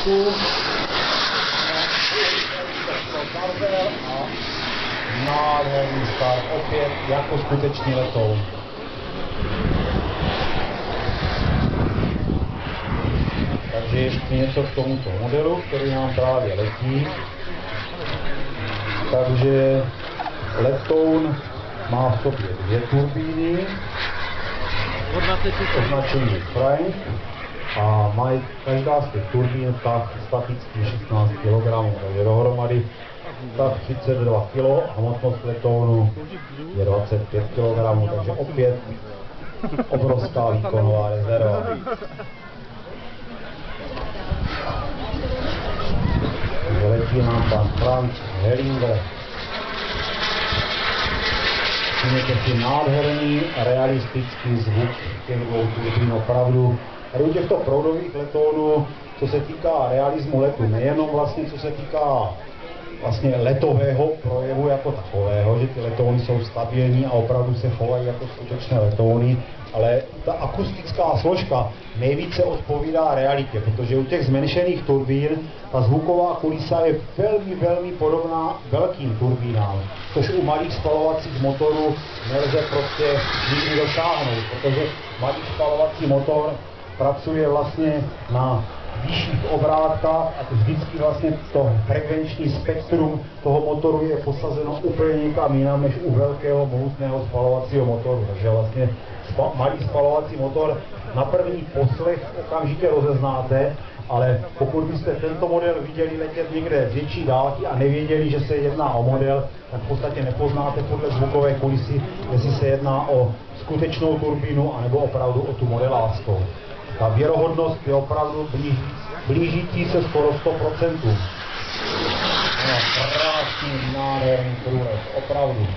výšku. A nádherný start, opět jako skutečný letoun. Takže ještě něco k tomuto modelu, který nám právě letí. Takže letoun má v sobě dvě turbíny, označení Frank, a mají každá z těch turbín tak statický 16 kg, takže dohromady tak 32 kg, hmotnost letounu je 25 kg, takže opět obrovská výkonová rezerva. Letí nám pan Frank Hellinger. Všimněte si nádherný realistický zvuk těch dvou turbín opravdu. A u těchto proudových letounů, co se týká realismu letu, nejenom vlastně co se týká vlastně letového projevu jako takového, že ty letouny jsou stabilní a opravdu se chovají jako skutečné letouny, ale ta akustická složka nejvíce odpovídá realitě, protože u těch zmenšených turbín ta zvuková kulisa je velmi podobná velkým turbínám, což u malých spalovacích motorů nelze prostě nikdy dosáhnout, protože malý spalovací motor pracuje vlastně na vyšších obrátkách a vždycky vlastně to frekvenční spektrum toho motoru je posazeno úplně někam jinam než u velkého mohutného spalovacího motoru. Takže vlastně malý spalovací motor na první poslech okamžitě rozeznáte, ale pokud byste tento model viděli letět někde z větší dálky a nevěděli, že se jedná o model, tak v podstatě nepoznáte podle zvukové kulisy, jestli se jedná o skutečnou turbínu anebo opravdu o tu modelářskou. Ta věrohodnost je opravdu blížící se skoro 100%. No, krásný, nádherný průlet, opravdu.